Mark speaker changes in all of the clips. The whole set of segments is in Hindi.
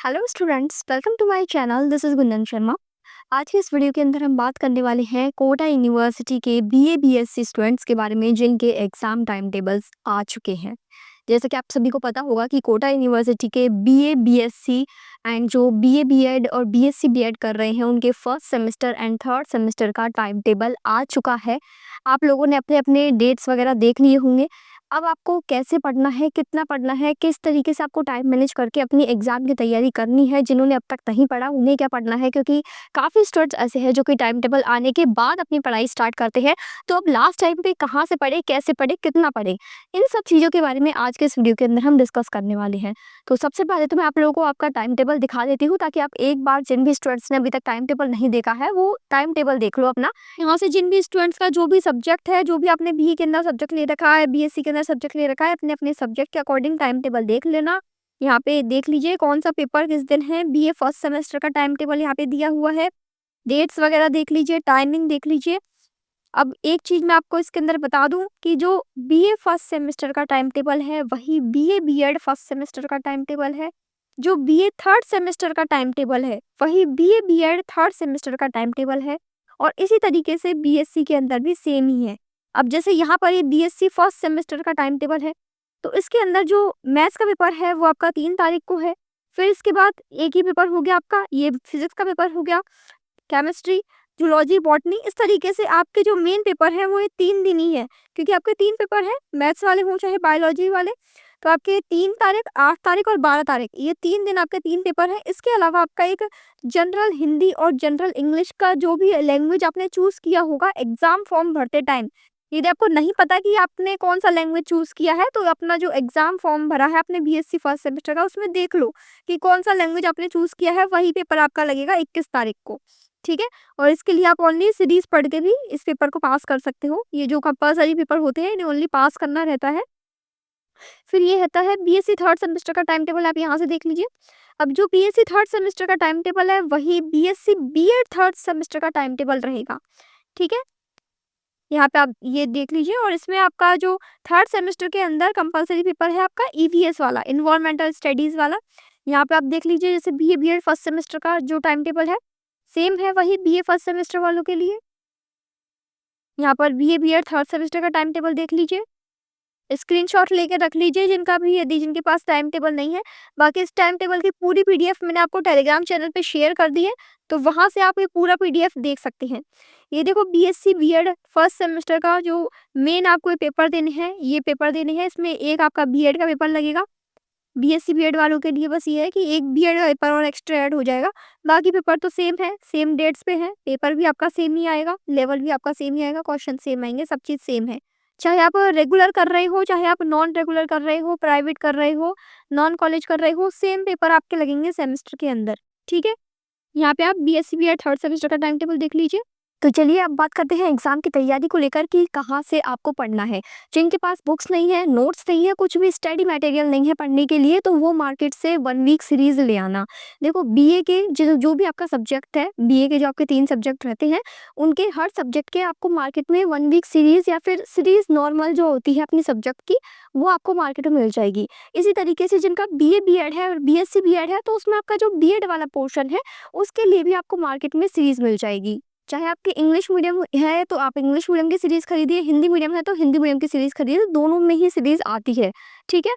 Speaker 1: Hello students, welcome to my channel. This is Gunjan Sharma. आज की इस वीडियो के अंदर हम बात करने वाले हैं कोटा यूनिवर्सिटी के बीए बीएससी स्टूडेंट्स के बारे में जिनके एग्जाम टाइम टेबल्स आ चुके हैं। जैसे कि आप सभी को पता होगा कि कोटा यूनिवर्सिटी के बीए बीएससी एंड जो बीए बीएड और बीएससी बीएड कर रहे हैं उनके first semester and third semester का टाइम टेबल आ चुका है। आप लोगों ने अपने अपने डेट्स वगैरह देख लिए होंगे। अब आपको कैसे पढ़ना है, कितना पढ़ना है, किस तरीके से आपको टाइम मैनेज करके अपनी एग्जाम की तैयारी करनी है, जिन्होंने अब तक नहीं पढ़ा उन्हें क्या पढ़ना है, क्योंकि काफ़ी स्टूडेंट्स ऐसे हैं जो कि टाइम टेबल आने के बाद अपनी पढ़ाई स्टार्ट करते हैं। तो अब लास्ट टाइम पे कहाँ से पढ़े, कैसे पढ़े, कितना पढ़े, इन सब चीज़ों के बारे में आज के इस वीडियो के अंदर हम डिस्कस करने वाले हैं। तो सबसे पहले तो मैं आप लोगों को आपका टाइम टेबल दिखा देती हूँ, ताकि आप एक बार जिन भी स्टूडेंट्स ने अभी तक टाइम टेबल नहीं देखा है वो टाइम टेबल देख लो अपना। यहाँ से जिन भी स्टूडेंट्स का जो भी सब्जेक्ट है, जो भी आपने बीए के अंदर सब्जेक्ट ले रखा है, बीएससी के अंदर सब्जेक्ट ले रखा है, अपने अपने सब्जेक्ट के अकॉर्डिंग टाइम टेबल देख लेना। यहाँ पे देख लीजिए कौन सा पेपर किस दिन है। बीए फर्स्ट सेमेस्टर का टाइम टेबल यहाँ पे दिया हुआ है। डेट्स वगैरह देख लीजिए, टाइमिंग देख लीजिए। अब एक चीज़ मैं आपको इसके अंदर बता दूं कि जो बीए फर्स्ट सेमेस्टर का टाइम टेबल है वही बीए बीएड फर्स्ट सेमेस्टर का टाइम टेबल है। जो बीए थर्ड सेमेस्टर का टाइम टेबल है वही बीए बीएड थर्ड सेमेस्टर का टाइम टेबल है। और इसी तरीके से बीएससी के अंदर भी सेम ही है। अब जैसे यहाँ पर ये बीएससी फर्स्ट सेमेस्टर का टाइम टेबल है, तो इसके अंदर जो मैथ्स का पेपर है वो आपका 3 तारीख को है। फिर इसके बाद एक ही पेपर हो गया आपका, ये फिजिक्स का पेपर हो गया, केमिस्ट्री, जूलॉजी, बॉटनी। इस तरीके से आपके जो मेन पेपर है वो ये 3 दिन ही है, क्योंकि आपके 3 पेपर हैं, मैथ्स वाले हों चाहे बायोलॉजी वाले। तो आपके 3 तारीख, 8 तारीख और 12 तारीख, ये 3 दिन आपके 3 पेपर हैं। इसके अलावा आपका एक जनरल हिंदी और जनरल इंग्लिश का जो भी लैंग्वेज आपने चूज किया होगा एग्जाम फॉर्म भरते टाइम। यदि आपको नहीं पता कि आपने कौन सा लैंग्वेज चूज किया है, तो अपना जो एग्जाम फॉर्म भरा है आपने बीएससी फर्स्ट सेमेस्टर का, उसमें देख लो कि कौन सा लैंग्वेज आपने चूज किया है। वही पेपर आपका लगेगा 21 तारीख को। ठीक है। और इसके लिए आप ओनली सीरीज पढ़ के भी इस पेपर को पास कर सकते हो। ये जो कंपलसरी पेपर होते हैं इन्हें ओनली पास करना रहता है। फिर ये रहता है बीएससी थर्ड सेमेस्टर का टाइम टेबल, आप यहाँ से देख लीजिए। अब जो बीएससी थर्ड सेमेस्टर का टाइम टेबल है वही बीएससी बीएड थर्ड सेमेस्टर का टाइम टेबल रहेगा। ठीक है। यहाँ पे आप ये देख लीजिए। और इसमें आपका जो थर्ड सेमेस्टर के अंदर कंपलसरी पेपर है आपका ईवीएस वाला, इन्वायरमेंटल स्टडीज वाला। यहाँ पे आप देख लीजिए जैसे बीए बीएड फर्स्ट सेमेस्टर का जो टाइम टेबल है सेम है वही बीए फर्स्ट सेमेस्टर वालों के लिए। यहाँ पर बीए बीएड थर्ड सेमेस्टर का टाइम टेबल देख लीजिए, स्क्रीनशॉट लेके रख लीजिए जिनका भी, यदि जिनके पास टाइम टेबल नहीं है। बाकी इस टाइम टेबल की पूरी पीडीएफ मैंने आपको टेलीग्राम चैनल पे शेयर कर दी है, तो वहां से आप ये पूरा पीडीएफ देख सकते हैं। ये देखो बीएससी बीएड फर्स्ट सेमेस्टर का जो मेन आपको ये पेपर देने हैं, ये पेपर देने हैं। इसमें एक आपका बीएड का पेपर लगेगा। बीएससी बीएड वालों के लिए बस ये है कि एक बीएड का पेपर और एक्स्ट्रा ऐड हो जाएगा। बाकी पेपर तो सेम है, सेम डेट्स पे है। पेपर भी आपका सेम ही आएगा, लेवल भी आपका सेम ही आएगा, क्वेश्चन सेम आएंगे, सब चीज़ सेम है। चाहे आप रेगुलर कर रहे हो, चाहे आप नॉन रेगुलर कर रहे हो, प्राइवेट कर रहे हो, नॉन कॉलेज कर रहे हो, सेम पेपर आपके लगेंगे सेमेस्टर के अंदर। ठीक है। यहाँ पे आप बीएससी बीएड थर्ड सेमेस्टर का टाइम टेबल देख लीजिए। तो चलिए अब बात करते हैं एग्जाम की तैयारी को लेकर कि कहाँ से आपको पढ़ना है। जिनके पास बुक्स नहीं है, नोट्स नहीं है, कुछ भी स्टडी मटेरियल नहीं है पढ़ने के लिए, तो वो मार्केट से 1 वीक सीरीज ले आना। देखो बीए के जो भी आपका सब्जेक्ट है, बीए के जो आपके 3 सब्जेक्ट रहते हैं, उनके हर सब्जेक्ट के आपको मार्केट में 1 वीक सीरीज या फिर सीरीज नॉर्मल जो होती है अपनी सब्जेक्ट की, वो आपको मार्केट में मिल जाएगी। इसी तरीके से जिनका बीए बीएड है और बीएससी बीएड है, तो उसमें आपका जो बीएड वाला पोर्शन है उसके लिए भी आपको मार्केट में सीरीज मिल जाएगी। चाहे आपके इंग्लिश मीडियम है तो आप इंग्लिश मीडियम की सीरीज खरीदिए, हिंदी मीडियम है तो हिंदी मीडियम की सीरीज खरीदिए, दोनों में ही सीरीज आती है। ठीक है।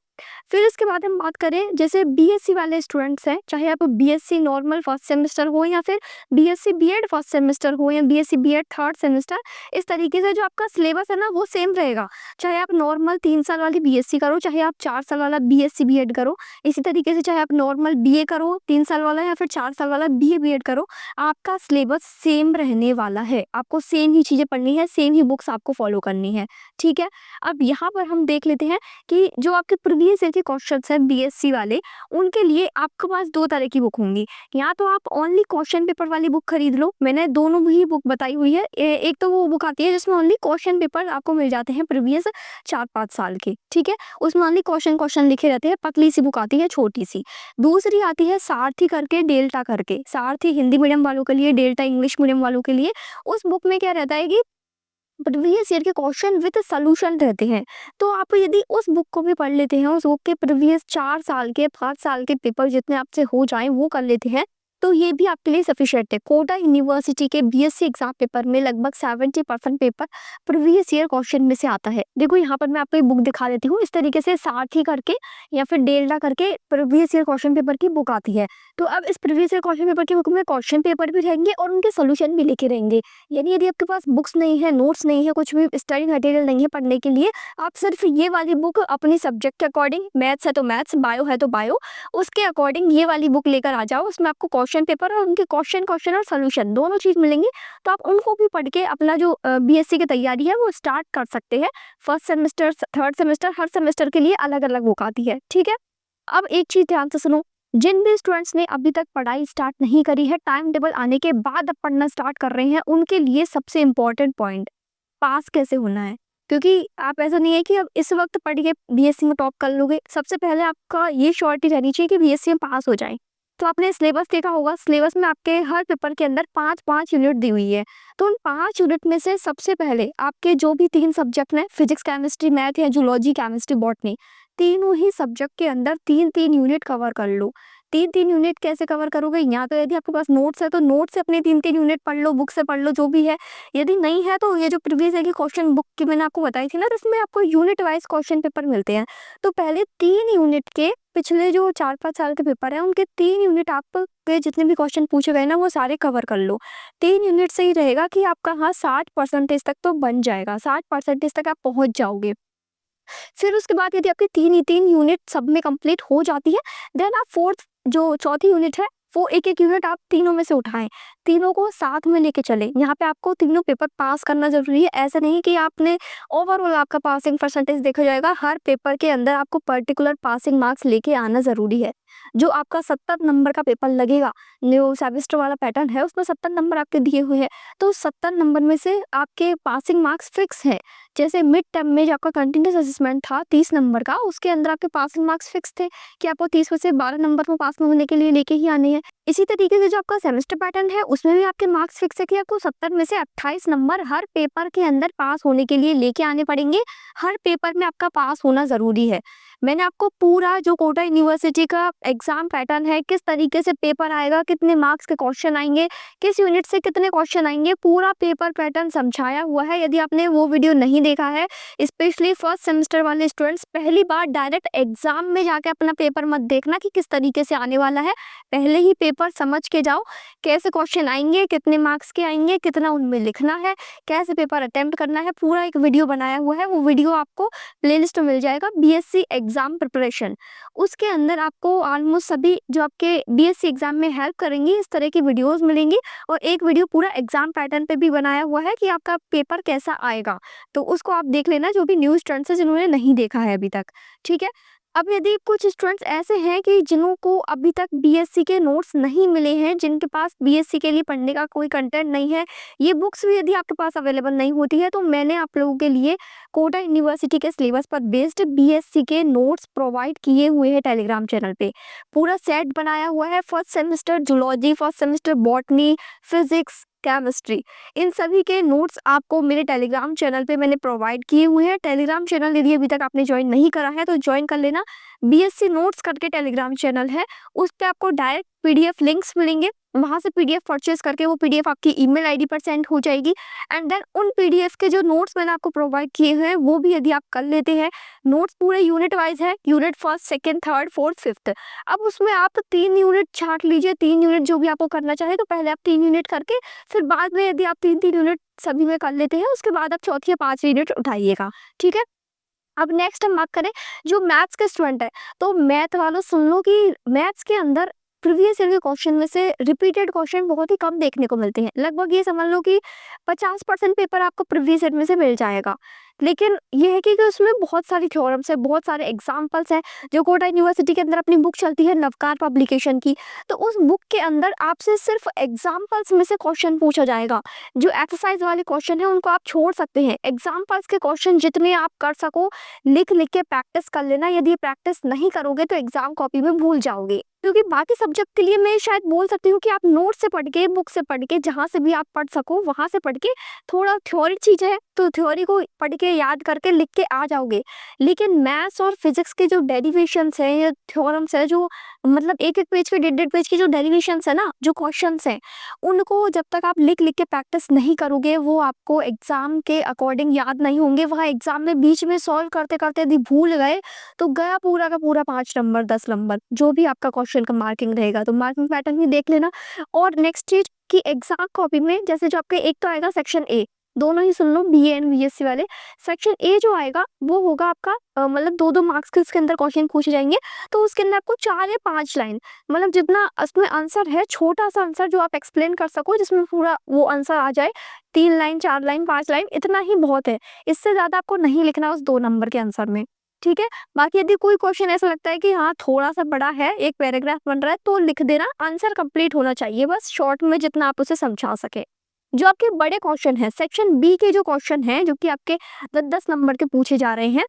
Speaker 1: फिर इसके बाद हम बात करें जैसे बीएससी वाले स्टूडेंट्स हैं, चाहे आप बीएससी नॉर्मल फर्स्ट सेमेस्टर हो या फिर बीएससी बीएड फर्स्ट सेमेस्टर हो या बीएससी बीएड थर्ड सेमेस्टर, इस तरीके से जो आपका सिलेबस है ना वो सेम रहेगा। चाहे आप नॉर्मल 3 साल वाली बीएससी करो, चाहे आप 4 साल वाला बीएससी बीएड करो, इसी तरीके से चाहे आप नॉर्मल बीए करो 3 साल वाला या फिर 4 साल वाला बीए बीएड करो, आपका सिलेबस सेम रहने वाला है। आपको सेम ही चीज़ें पढ़नी है, सेम ही बुक्स आपको फॉलो करनी है। ठीक है। अब यहाँ पर हम देख लेते हैं कि जो आपके प्रीवियस ईयर के क्वेश्चंस हैं बीएससी वाले, उनके लिए आपके पास 2 तरह की बुक होंगी। या तो आप ओनली क्वेश्चन पेपर वाली बुक खरीद लो, मैंने दोनों ही बुक बताई हुई है। एक तो वो बुक आती है जिसमें ओनली क्वेश्चन पेपर आपको मिल जाते हैं प्रीवियस 4-5 साल के। ठीक है। उसमें ओनली क्वेश्चन क्वेश्चन लिखे रहते हैं, पतली सी बुक आती है, छोटी सी। दूसरी आती है सारथी करके, डेल्टा करके, सारथी हिंदी मीडियम वालों के लिए, डेल्टा इंग्लिश मीडियम वालों के लिए। उस बुक में क्या रहता है कि प्रीवियस ईयर के क्वेश्चन विद सॉल्यूशन रहते हैं। तो आप यदि उस बुक को भी पढ़ लेते हैं, उस बुक के प्रीवियस 4 साल के 5 साल के पेपर जितने आपसे हो जाएँ वो कर लेते हैं, तो ये भी आपके लिए सफिशिएंट है। कोटा यूनिवर्सिटी के बीएससी एग्जाम पेपर में लगभग 70% पेपर प्रीवियस ईयर क्वेश्चन में से आता है। देखो यहाँ पर मैं आपको एक बुक दिखा देती हूँ, इस तरीके से सारथी करके या फिर डेल्टा करके प्रीवियस ईयर क्वेश्चन पेपर की बुक आती है। तो अब इस प्रीवियस ईयर क्वेश्चन पेपर की बुक में क्वेश्चन पेपर भी रहेंगे और उनके सोल्यूशन भी लिखे रहेंगे। यानी यदि आपके पास बुक्स नहीं है, नोट्स नहीं है, कुछ भी स्टडी मटेरियल नहीं है पढ़ने के लिए, आप सिर्फ ये वाली बुक अपनी सब्जेक्ट के अकॉर्डिंग, मैथ्स है तो मैथ्स, बायो है तो बायो, उसके अकॉर्डिंग ये वाली बुक लेकर आ जाओ। उसमें आपको क्वेश्चन पेपर और उनके क्वेश्चन और सोल्यूशन दोनों चीज मिलेंगी। तो आप उनको भी पढ़ के अपना जो बीएससी की तैयारी है वो स्टार्ट कर सकते हैं। फर्स्ट सेमेस्टर, थर्ड सेमेस्टर, हर सेमेस्टर के लिए अलग अलग बुक आती है, ठीक है। अब एक चीज ध्यान से सुनो, जिन भी स्टूडेंट्स ने अभी तक पढ़ाई स्टार्ट नहीं करी है, टाइम टेबल आने के बाद अब पढ़ना स्टार्ट कर रहे हैं, उनके लिए सबसे इम्पोर्टेंट पॉइंट पास कैसे होना है। क्योंकि आप ऐसा नहीं है कि अब इस वक्त पढ़ के बीएससी में टॉप कर लोगे। सबसे पहले आपका ये श्योरिटी रहनी चाहिए कि बीएससी में पास हो जाए। तो आपने सिलेबस देखा होगा, सिलेबस में आपके हर पेपर के अंदर 5-5 यूनिट दी हुई है। तो उन 5 यूनिट में से सबसे पहले आपके जो भी 3 सब्जेक्ट हैं, फिजिक्स, केमिस्ट्री, मैथ या जूलॉजी, केमिस्ट्री, बॉटनी, तीनों ही सब्जेक्ट के अंदर 3-3 यूनिट कवर कर लो। 3-3 यूनिट कैसे कवर करोगे? या तो यदि आपके पास नोट्स है तो नोट से अपने 3-3 यूनिट पढ़ लो, बुक से पढ़ लो, जो भी है। यदि नहीं है तो ये जो प्रीवियस ईयर की क्वेश्चन बुक की मैंने आपको बताई थी ना, तो इसमें आपको यूनिट वाइज क्वेश्चन पेपर मिलते हैं। तो पहले 3 यूनिट के पिछले जो 4-5 साल के पेपर हैं, उनके 3 यूनिट आपके जितने भी क्वेश्चन पूछे गए ना, वो सारे कवर कर लो। 3 यूनिट से ही रहेगा कि आपका हाँ 60% तक तो बन जाएगा, 60% तक आप पहुंच जाओगे। फिर उसके बाद यदि आपकी 3 ही 3 यूनिट सब में कंप्लीट हो जाती है, देन आप फोर्थ जो चौथी यूनिट है, वो एक-एक यूनिट आप तीनों में से उठाएँ, तीनों को साथ में लेके चलें। यहाँ पे आपको तीनों पेपर पास करना ज़रूरी है। ऐसा नहीं कि आपने ओवरऑल आपका पासिंग परसेंटेज देखा जाएगा, हर पेपर के अंदर आपको पर्टिकुलर पासिंग मार्क्स लेके आना ज़रूरी है। जो आपका 70 नंबर का पेपर लगेगा, जो सेमेस्टर वाला पैटर्न है, उसमें 70 नंबर आपके दिए हुए हैं, तो 70 नंबर में से आपके पासिंग मार्क्स फिक्स हैं। जैसे मिड टर्म में जो आपका कंटिन्यूअस असेसमेंट था 30 नंबर का, उसके अंदर आपके पासिंग मार्क्स फिक्स थे कि आपको 30 में से 12 नंबर को पास होने के लिए लेके ही आने हैं। इसी तरीके से जो आपका सेमेस्टर पैटर्न है, उसमें भी आपके मार्क्स फिक्स है कि आपको 70 में से 28 नंबर हर पेपर के अंदर पास होने के लिए लेके आने पड़ेंगे। हर पेपर में आपका पास होना ज़रूरी है। मैंने आपको पूरा जो कोटा यूनिवर्सिटी का एग्जाम पैटर्न है, किस तरीके से पेपर आएगा, कितने मार्क्स के क्वेश्चन आएंगे, किस यूनिट से कितने क्वेश्चन आएंगे, पूरा पेपर पैटर्न समझाया हुआ है। यदि आपने वो वीडियो नहीं देखा है, स्पेशली फर्स्ट सेमेस्टर वाले स्टूडेंट्स, पहली बार डायरेक्ट एग्जाम में जाके अपना पेपर मत देखना कि किस तरीके से आने वाला है। पहले ही पेपर समझ के जाओ, कैसे क्वेश्चन आएंगे, कितने मार्क्स के आएंगे, कितना उनमें लिखना है, कैसे पेपर अटेम्प्ट करना है, पूरा एक वीडियो बनाया हुआ है। वो वीडियो आपको प्लेलिस्ट में मिल जाएगा, बीएससी एग्जाम प्रिपरेशन। उसके अंदर आपको ऑलमोस्ट सभी जो आपके बीएससी एग्जाम में हेल्प करेंगी, इस तरह की वीडियोस मिलेंगी। और एक वीडियो पूरा एग्जाम पैटर्न पे भी बनाया हुआ है कि आपका पेपर कैसा आएगा, तो उसको आप देख लेना, जो भी न्यू स्टूडेंट्स हैं जिन्होंने नहीं देखा है अभी तक, ठीक है। अब यदि कुछ स्टूडेंट्स ऐसे हैं कि जिनको अभी तक बीएससी के नोट्स नहीं मिले हैं, जिनके पास बीएससी के लिए पढ़ने का कोई कंटेंट नहीं है, ये बुक्स भी यदि आपके पास अवेलेबल नहीं होती है, तो मैंने आप लोगों के लिए कोटा यूनिवर्सिटी के सिलेबस पर बेस्ड बीएससी के नोट्स प्रोवाइड किए हुए हैं टेलीग्राम चैनल पे। पूरा सेट बनाया हुआ है, first semester zoology, first semester botany, physics, chemistry, इन सभी के नोट्स आपको मेरे टेलीग्राम चैनल पे मैंने प्रोवाइड किए हुए हैं। टेलीग्राम चैनल यदि अभी तक आपने ज्वाइन नहीं करा है तो ज्वाइन कर लेना। बीएससी नोट्स करके टेलीग्राम चैनल है, उस पे आपको डायरेक्ट पीडीएफ लिंक्स मिलेंगे, वहां से पीडीएफ परचेज करके वो पीडीएफ आपकी ईमेल आईडी पर सेंड हो जाएगी। एंड देन उन पीडीएफ के जो नोट्स मैंने आपको प्रोवाइड किए हुए हैं, वो भी यदि आप कर लेते हैं, नोट्स पूरे यूनिट वाइज है, unit first, second, third, fourth, fifth. अब उसमें आप 3 यूनिट छांट लीजिए, 3 यूनिट जो भी आपको करना चाहे, तो पहले आप 3 यूनिट करके फिर बाद में यदि आप 3-3 यूनिट सभी में कर लेते हैं, उसके बाद आप चौथी या 5वीं यूनिट उठाइएगा, ठीक है। अब नेक्स्ट हम बात करें जो मैथ्स के स्टूडेंट है, तो मैथ वालों सुन लो कि मैथ्स के अंदर प्रीवियस ईयर के क्वेश्चन में से रिपीटेड क्वेश्चन बहुत ही कम देखने को मिलते हैं। लगभग ये समझ लो कि 50% पेपर आपको प्रीवियस ईयर में से मिल जाएगा। लेकिन ये है कि उसमें बहुत सारी थ्योरम्स है, बहुत सारे एग्जाम्पल्स हैं। जो कोटा यूनिवर्सिटी के अंदर अपनी बुक चलती है नवकार पब्लिकेशन की, तो उस बुक के अंदर आपसे सिर्फ एग्जाम्पल्स में से क्वेश्चन पूछा जाएगा। जो एक्सरसाइज वाले क्वेश्चन है उनको आप छोड़ सकते हैं। एग्जाम्पल्स के क्वेश्चन जितने आप कर सको लिख लिख के प्रैक्टिस कर लेना। यदि प्रैक्टिस नहीं करोगे तो एग्जाम कॉपी में भूल जाओगे। क्योंकि बाकी सब्जेक्ट के लिए मैं शायद बोल सकती हूँ कि आप नोट से पढ़ के, बुक से पढ़ के, जहाँ से भी आप पढ़ सको वहाँ से पढ़ के, थोड़ा थ्योरी चीज़ है तो थ्योरी को पढ़ के याद करके लिख के आ जाओगे। लेकिन मैथ्स और फिजिक्स के जो डेरिवेशंस हैं या थ्योरम्स है, जो मतलब एक-एक पेज के, डेढ़-डेढ़ पेज की जो डेरिवेशंस है ना, जो क्वेश्चंस हैं, उनको जब तक आप लिख-लिख के प्रैक्टिस नहीं करोगे, वो आपको एग्ज़ाम के अकॉर्डिंग याद नहीं होंगे। वहाँ एग्ज़ाम में बीच में सॉल्व करते-करते यदि भूल गए, तो गया पूरा का पूरा 5 नंबर, 10 नंबर, जो भी आपका क्वेश्चन का मार्किंग रहेगा। तो मार्किंग पैटर्न भी देख लेना। और नेक्स्ट चीज़ कि एग्ज़ाम कॉपी में जैसे जो आपके एक तो आएगा सेक्शन ए, दोनों ही सुन लो, बीए एंड बीएससी वाले। सेक्शन ए जो आएगा वो होगा आपका मतलब 2-2 मार्क्स के उसके अंदर क्वेश्चन पूछे जाएँगे। तो उसके अंदर आपको 4 या 5 लाइन, मतलब जितना उसमें आंसर है, छोटा-सा आंसर जो आप एक्सप्लेन कर सको, जिसमें पूरा वो आंसर आ जाए, 3 लाइन, 4 लाइन, 5 लाइन, इतना ही बहुत है। इससे ज़्यादा आपको नहीं लिखना उस 2 नंबर के आंसर में, ठीक है? बाकी यदि कोई क्वेश्चन ऐसा लगता है कि हाँ, थोड़ा-सा बड़ा है, एक पैराग्राफ बन रहा है, तो लिख देना, आंसर कंप्लीट होना चाहिए, बस शॉर्ट में जितना आप उसे समझा सकें। जो आपके बड़े क्वेश्चन हैं, सेक्शन बी के जो क्वेश्चन हैं, जो कि आपके 10-10 नंबर के पूछे जा रहे हैं,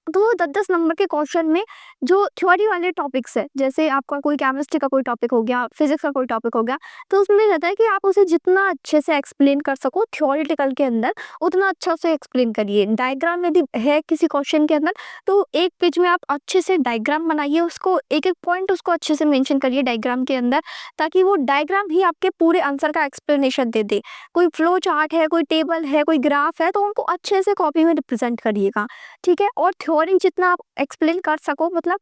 Speaker 1: तो 10-10 नंबर के क्वेश्चन में जो थ्योरी वाले टॉपिक्स है, जैसे आपका कोई केमिस्ट्री का कोई टॉपिक हो गया, फिजिक्स का कोई टॉपिक हो गया, तो उसमें रहता है कि आप उसे जितना अच्छे से एक्सप्लेन कर सको थ्योरेटिकल के अंदर, उतना अच्छा से एक्सप्लेन करिए। डायग्राम यदि है किसी क्वेश्चन के अंदर, तो एक पेज में आप अच्छे से डायग्राम बनाइए, उसको एक-एक पॉइंट उसको अच्छे से मेंशन करिए डायग्राम के अंदर, ताकि वो डायग्राम ही आपके पूरे आंसर का एक्सप्लेनेशन दे दे। कोई फ्लो चार्ट है, कोई टेबल है, कोई ग्राफ है, तो उनको अच्छे से कॉपी में रिप्रेजेंट करिएगा, ठीक है? और थ्योरी जितना आप एक्सप्लेन कर सको, मतलब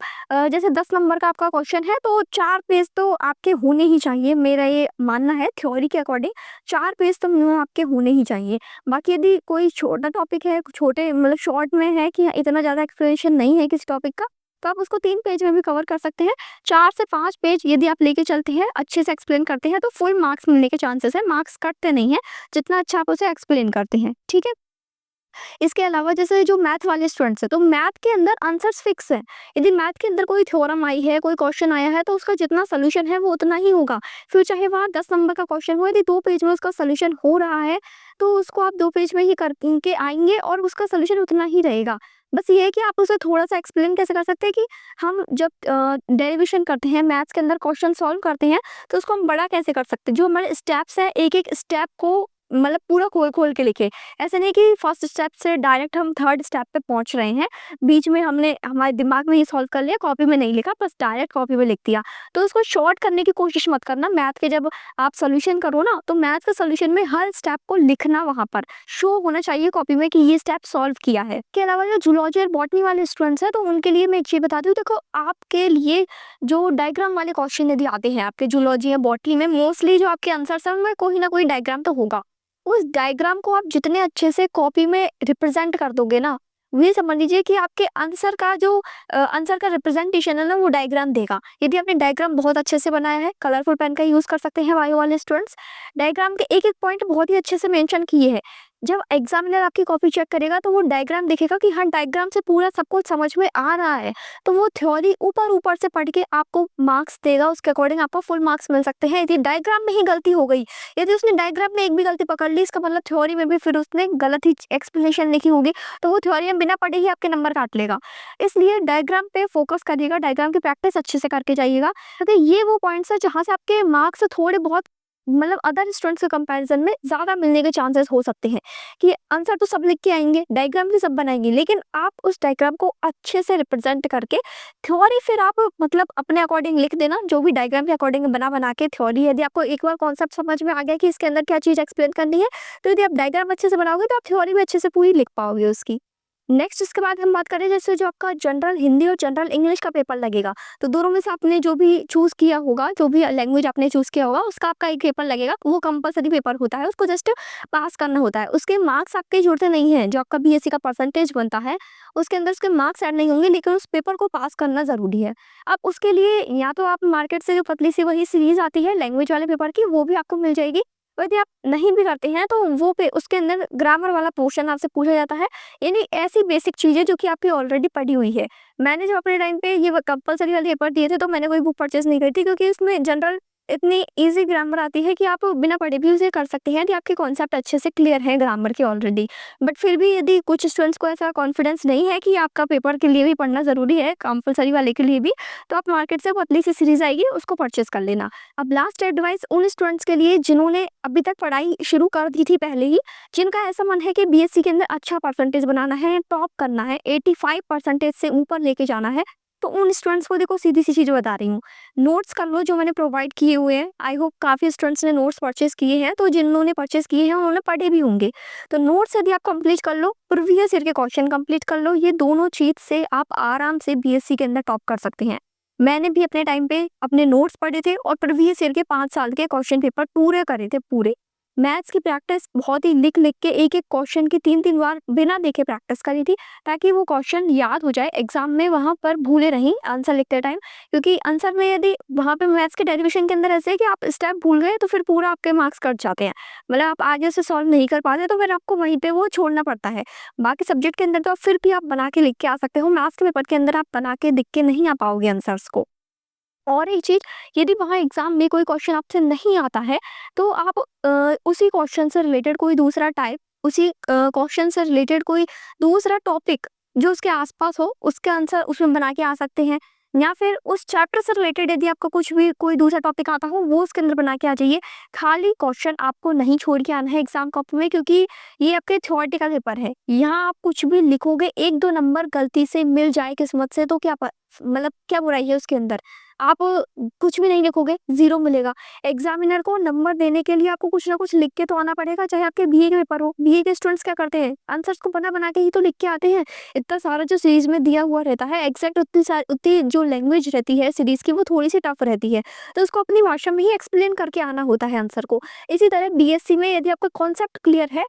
Speaker 1: जैसे 10 नंबर का आपका क्वेश्चन है, तो 4 पेज तो आपके होने ही चाहिए, मेरा ये मानना है थ्योरी के अकॉर्डिंग 4 पेज तो मिनिमम आपके होने ही चाहिए। बाकी यदि कोई छोटा टॉपिक है, छोटे मतलब शॉर्ट में है कि इतना ज़्यादा एक्सप्लेनेशन नहीं है किसी टॉपिक का, तो आप उसको 3 पेज में भी कवर कर सकते हैं। 4 से 5 पेज यदि आप लेके चलते हैं, अच्छे से एक्सप्लेन करते हैं, तो फुल मार्क्स मिलने के चांसेस है, मार्क्स कटते नहीं हैं, जितना अच्छा आप उसे एक्सप्लेन करते हैं, ठीक है? इसके अलावा जैसे जो मैथ वाले स्टूडेंट्स हैं, तो मैथ के अंदर आंसर्स फिक्स हैं। यदि मैथ के अंदर कोई थ्योरम आई है, कोई क्वेश्चन आया है, तो उसका जितना सॉल्यूशन है वो उतना ही होगा। फिर चाहे वहाँ 10 नंबर का क्वेश्चन हो, यदि 2 पेज में उसका सॉल्यूशन हो रहा है, तो उसको आप 2 पेज में ही करके आएँगे और उसका सॉल्यूशन उतना ही रहेगा। बस ये है कि आप उसे थोड़ा-सा एक्सप्लेन कैसे कर सकते हैं कि हम जब डेरिवेशन करते हैं, मैथ्स के अंदर क्वेश्चन सॉल्व करते हैं, तो उसको हम बड़ा कैसे कर सकते हैं। जो हमारे स्टेप्स हैं, एक-एक स्टेप को मतलब पूरा खोल-खोल के लिखें। ऐसा नहीं कि फर्स्ट स्टेप से डायरेक्ट हम थर्ड स्टेप पे पहुँच रहे हैं। बीच में हमने हमारे दिमाग में ही सॉल्व कर लिया, कॉपी में नहीं लिखा, बस डायरेक्ट कॉपी में लिख दिया। तो उसको शॉर्ट करने की कोशिश मत करना। मैथ के जब आप सॉल्यूशन करो ना, तो मैथ के सॉल्यूशन में हर स्टेप को लिखना, वहाँ पर शो होना चाहिए कॉपी में कि ये स्टेप सॉल्व किया है। इसके अलावा जो जूलॉजी और बॉटनी वाले स्टूडेंट्स हैं, तो उनके लिए मैं एक चीज़ बताती हूँ, देखो आपके लिए जो डायग्राम वाले क्वेश्चन यदि आते हैं आपके जूलॉजी या बॉटनी में, मोस्टली जो आपके आंसर्स हैं उनमें कोई ना कोई डायग्राम तो होगा। उस डायग्राम को आप जितने अच्छे से कॉपी में रिप्रेजेंट कर दोगे ना, ये समझ लीजिए कि आपके आंसर का जो आंसर का रिप्रेजेंटेशन है ना, वो डायग्राम देगा। यदि आपने डायग्राम बहुत अच्छे से बनाया है, कलरफुल पेन का यूज़ कर सकते हैं बायो वाले स्टूडेंट्स। डायग्राम के एक-एक पॉइंट बहुत ही अच्छे से मेंशन किए हैं। जब एग्जामिनर आपकी कॉपी चेक करेगा, तो वो डायग्राम देखेगा कि हाँ, डायग्राम से पूरा सब कुछ समझ में आ रहा है। तो वो थ्योरी ऊपर-ऊपर से पढ़ के आपको मार्क्स देगा, उसके अकॉर्डिंग आपको फुल मार्क्स मिल सकते हैं। यदि डायग्राम में ही गलती हो गई, यदि उसने डायग्राम में एक भी गलती पकड़ ली, इसका मतलब थ्योरी में भी फिर उसने गलत ही एक्सप्लेनेशन लिखी होगी, तो वो थ्योरी में बिना पढ़े ही आपके नंबर काट लेगा। इसलिए डायग्राम पे फोकस करिएगा, डायग्राम की प्रैक्टिस अच्छे से करके जाइएगा, क्योंकि ये वो पॉइंट्स हैं जहाँ से आपके मार्क्स थोड़े बहुत मतलब अदर स्टूडेंट्स के कंपैरिजन में ज़्यादा मिलने के चांसेस हो सकते हैं। कि आंसर तो सब लिख के आएँगे, डायग्राम भी सब बनाएँगे, लेकिन आप उस डायग्राम को अच्छे से रिप्रेजेंट करके थ्योरी फिर आप मतलब अपने अकॉर्डिंग लिख देना, जो भी डायग्राम के अकॉर्डिंग बना-बना के थ्योरी। यदि आपको एक बार कॉन्सेप्ट समझ में आ गया कि इसके अंदर क्या चीज़ एक्सप्लेन करनी है, तो यदि आप डायग्राम अच्छे से बनाओगे, तो आप थ्योरी भी अच्छे से पूरी लिख पाओगे उसकी। नेक्स्ट इसके बाद हम बात करें जैसे जो आपका जनरल हिंदी और जनरल इंग्लिश का पेपर लगेगा, तो दोनों में से आपने जो भी चूज़ किया होगा, जो भी लैंग्वेज आपने चूज़ किया होगा, उसका आपका एक पेपर लगेगा। वो कंपल्सरी पेपर होता है, उसको जस्ट पास करना होता है। उसके मार्क्स आपके जुड़ते नहीं हैं, जो आपका बीएससी का परसेंटेज बनता है, उसके अंदर उसके मार्क्स ऐड नहीं होंगे, लेकिन उस पेपर को पास करना ज़रूरी है। अब उसके लिए या तो आप मार्केट से जो पतली सी वही सीरीज़ आती है लैंग्वेज वाले पेपर की, वो भी आपको मिल जाएगी। और यदि आप नहीं भी करते हैं, तो वो पे उसके अंदर ग्रामर वाला पोर्शन आपसे पूछा जाता है, यानी ऐसी बेसिक चीज़ें जो कि आपकी ऑलरेडी पढ़ी हुई है। मैंने जब अपने टाइम पे ये कंपल्सरी वाले पेपर दिए थे, तो मैंने कोई बुक परचेज़ नहीं करी थी, क्योंकि इसमें जनरल इतनी ईज़ी ग्रामर आती है कि आप बिना पढ़े भी उसे कर सकते हैं यदि आपके कॉन्सेप्ट अच्छे से क्लियर हैं ग्रामर के ऑलरेडी। बट फिर भी यदि कुछ स्टूडेंट्स को ऐसा कॉन्फिडेंस नहीं है कि आपका पेपर के लिए भी पढ़ना ज़रूरी है, कंपल्सरी वाले के लिए भी, तो आप मार्केट से पतली सी सीरीज़ आएगी उसको परचेज़ कर लेना। अब लास्ट एडवाइस उन स्टूडेंट्स के लिए जिन्होंने अभी तक पढ़ाई शुरू कर दी थी पहले ही, जिनका ऐसा मन है कि बीएससी के अंदर अच्छा परसेंटेज बनाना है, टॉप करना है, 85 परसेंटेज से ऊपर लेके जाना है, तो उन स्टूडेंट्स को देखो सीधी-सी चीज़ बता रही हूँ। नोट्स कर लो जो मैंने प्रोवाइड किए हुए हैं। आई होप काफ़ी स्टूडेंट्स ने नोट्स परचेज़ किए हैं, तो जिन्होंने परचेज़ किए हैं उन्होंने पढ़े भी होंगे। तो नोट्स यदि आप कंप्लीट कर लो, प्रीवियस ईयर के क्वेश्चन कंप्लीट कर लो, ये दोनों चीज़ से आप आराम से बीएससी के अंदर टॉप कर सकते हैं। मैंने भी अपने टाइम पे अपने नोट्स पढ़े थे और प्रीवियस ईयर के 5 साल के क्वेश्चन पेपर पूरे करे थे पूरे। मैथ्स की प्रैक्टिस बहुत ही लिख-लिख के एक-एक क्वेश्चन की 3-3 बार बिना देखे प्रैक्टिस करी थी, ताकि वो क्वेश्चन याद हो जाए एग्ज़ाम में वहाँ पर भूले नहीं आंसर लिखते टाइम। क्योंकि आंसर में यदि वहाँ पे मैथ्स के डेरिवेशन के अंदर ऐसे है कि आप स्टेप भूल गए तो फिर पूरा आपके मार्क्स कट जाते हैं। मतलब आप आगे से सॉल्व नहीं कर पाते तो फिर आपको वहीं पे वो छोड़ना पड़ता है। बाकी सब्जेक्ट के अंदर तो आप फिर भी आप बना के लिख के आ सकते हो, मैथ्स के पेपर के अंदर आप बना के लिख के नहीं आ पाओगे आंसर्स को। और एक चीज़, यदि वहाँ एग्ज़ाम में कोई क्वेश्चन आपसे नहीं आता है, तो आप उसी क्वेश्चन से रिलेटेड कोई दूसरा टाइप, उसी क्वेश्चन से रिलेटेड कोई दूसरा टॉपिक जो उसके आस-पास हो, उसका आंसर उसमें बना के आ सकते हैं। या फिर उस चैप्टर से रिलेटेड यदि आपको कुछ भी कोई दूसरा टॉपिक आता हो, वो उसके अंदर बना के आ जाइए। खाली क्वेश्चन आपको नहीं छोड़ के आना है एग्ज़ाम कॉपी में, क्योंकि ये आपके थ्योरेटिकल पेपर है। यहाँ आप कुछ भी लिखोगे, 1-2 नंबर गलती से मिल जाए किस्मत से तो क्या मतलब क्या बुराई है उसके अंदर। आप कुछ भी नहीं लिखोगे, 0 मिलेगा। एग्ज़ामिनर को नंबर देने के लिए आपको कुछ ना कुछ लिख के तो आना पड़ेगा, चाहे आपके बीए के पेपर हो। बीए के स्टूडेंट्स क्या करते हैं? आंसर्स को बना-बना के ही तो लिख के आते हैं। इतना सारा जो सीरीज़ में दिया हुआ रहता है, एग्ज़ैक्ट उतनी जो लैंग्वेज रहती है सीरीज़ की, वो थोड़ी-सी टफ रहती है। तो उसको अपनी भाषा में ही एक्सप्लेन करके आना होता है आंसर को। इसी तरह बीएससी में यदि आपका कॉन्सेप्ट क्लियर है,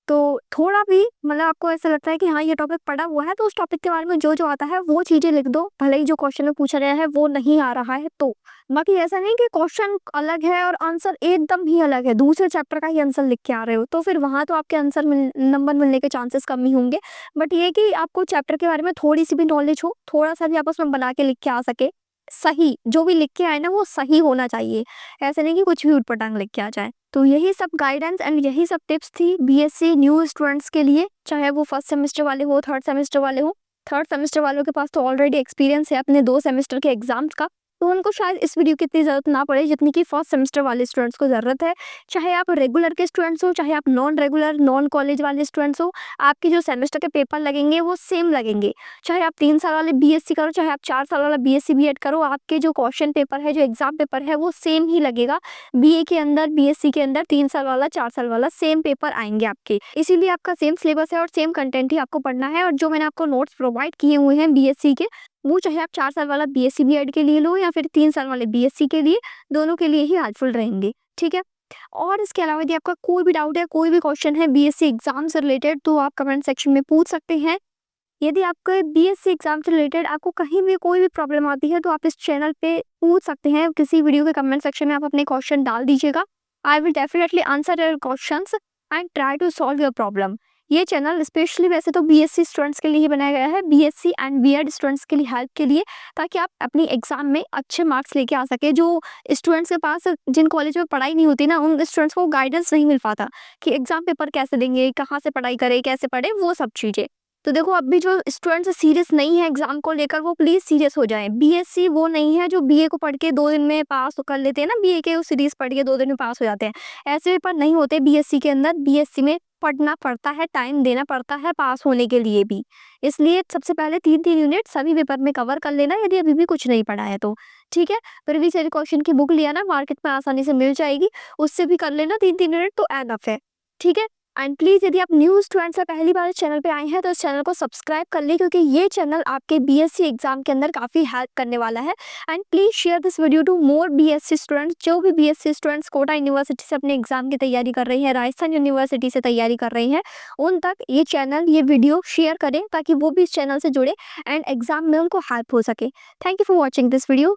Speaker 1: तो थोड़ा भी मतलब आपको ऐसा लगता है कि हाँ, ये टॉपिक पढ़ा हुआ है, तो उस टॉपिक के बारे में जो-जो आता है वो चीज़ें लिख दो, भले ही जो क्वेश्चन में पूछा गया है वो नहीं आ रहा है तो। बाकी ऐसा नहीं कि क्वेश्चन अलग है और आंसर एकदम ही अलग है, दूसरे चैप्टर का ही आंसर लिख के आ रहे हो, तो फिर वहाँ तो आपके आंसर नंबर मिलने के चांसेस कम ही होंगे। बट ये कि आपको चैप्टर के बारे में थोड़ी-सी भी नॉलेज हो, थोड़ा-सा भी आप उसमें बना के लिख के आ सके, सही, जो भी लिख के आए ना वो सही होना चाहिए। ऐसा नहीं कि कुछ भी ऊट-पटांग लिख के आ जाए। तो यही सब गाइडेंस एंड यही सब टिप्स थी बीएससी न्यू स्टूडेंट्स के लिए, चाहे वो फर्स्ट सेमेस्टर वाले हो, थर्ड सेमेस्टर वाले हो। थर्ड सेमेस्टर वालों के पास तो ऑलरेडी एक्सपीरियंस है अपने 2 सेमेस्टर के एग्जाम्स का, तो उनको शायद इस वीडियो की इतनी ज़रूरत ना पड़े जितनी कि फर्स्ट सेमेस्टर वाले स्टूडेंट्स को ज़रूरत है। चाहे आप रेगुलर के स्टूडेंट्स हो, चाहे आप नॉन रेगुलर, नॉन कॉलेज वाले स्टूडेंट्स हो, आपके जो सेमेस्टर के पेपर लगेंगे वो सेम लगेंगे। चाहे आप 3 साल वाले बीएससी करो, चाहे आप 4 साल वाला बीएससी बीएड करो, आपके जो क्वेश्चन पेपर है, जो एग्जाम पेपर है, वो सेम ही लगेगा। बीए के अंदर, बीएससी के अंदर 3 साल वाला, 4 साल वाला सेम पेपर आएँगे आपके। इसीलिए आपका सेम सिलेबस है और सेम कंटेंट ही आपको पढ़ना है। और जो मैंने आपको नोट्स प्रोवाइड किए हुए हैं बीएससी के, वो चाहे आप 4 साल वाला बीएससी बीएड के लिए लो या फिर 3 साल वाले बीएससी के लिए, दोनों के लिए ही हेल्पफुल रहेंगे। ठीक है? और इसके अलावा यदि आपका कोई भी डाउट है, कोई भी क्वेश्चन है बीएससी एग्जाम से रिलेटेड, तो आप कमेंट सेक्शन में पूछ सकते हैं। यदि आपके बीएससी एग्जाम से रिलेटेड आपको कहीं भी कोई भी प्रॉब्लम आती है, तो आप इस चैनल पे पूछ सकते हैं। किसी वीडियो के कमेंट सेक्शन में आप अपने क्वेश्चन डाल दीजिएगा। I will definitely answer your questions and try to solve your problem. ये चैनल स्पेशली वैसे तो बीएससी स्टूडेंट्स के लिए ही बनाया गया है, बीएससी एंड बीएड स्टूडेंट्स के लिए हेल्प के लिए, ताकि आप अपनी एग्जाम में अच्छे मार्क्स लेके आ सके। जो स्टूडेंट्स के पास जिन कॉलेज में पढ़ाई नहीं होती ना, उन स्टूडेंट्स को गाइडेंस नहीं मिल पाता कि एग्जाम पेपर कैसे देंगे, कहाँ से पढ़ाई करें, कैसे पढ़े, वो सब चीज़ें। तो देखो, अब भी जो स्टूडेंट्स सीरियस नहीं है एग्जाम को लेकर, वो प्लीज़ सीरियस हो जाएं। बीएससी वो नहीं है जो बीए को पढ़ के 2 दिन में पास कर लेते हैं ना, बीए के सीरीज पढ़ के 2 दिन में पास हो जाते हैं। ऐसे पेपर नहीं होते बीएससी के अंदर। बीएससी में पढ़ना पड़ता है, टाइम देना पड़ता है पास होने के लिए भी। इसलिए सबसे पहले 3-3 यूनिट सभी पेपर में कवर कर लेना, यदि अभी भी कुछ नहीं पढ़ा है तो। ठीक है? प्रीवियस ईयर क्वेश्चन की बुक लिया ना, मार्केट में आसानी से मिल जाएगी, उससे भी कर लेना 3-3 यूनिट, तो एनफ है। ठीक है? एंड प्लीज़, यदि आप न्यू स्टूडेंट्स हैं, पहली बार इस चैनल पे आए हैं, तो इस चैनल को सब्सक्राइब कर लें, क्योंकि ये चैनल आपके बीएससी एग्जाम के अंदर काफ़ी हेल्प करने वाला है। And please share this video to more BSc students. जो भी बीएससी स्टूडेंट्स कोटा यूनिवर्सिटी से अपने एग्जाम की तैयारी कर रही हैं, राजस्थान यूनिवर्सिटी से तैयारी कर रही हैं, उन तक ये चैनल, ये वीडियो शेयर करें, ताकि वो भी इस चैनल से जुड़े एंड एग्जाम में उनको हेल्प हो सके। Thank you for watching this video.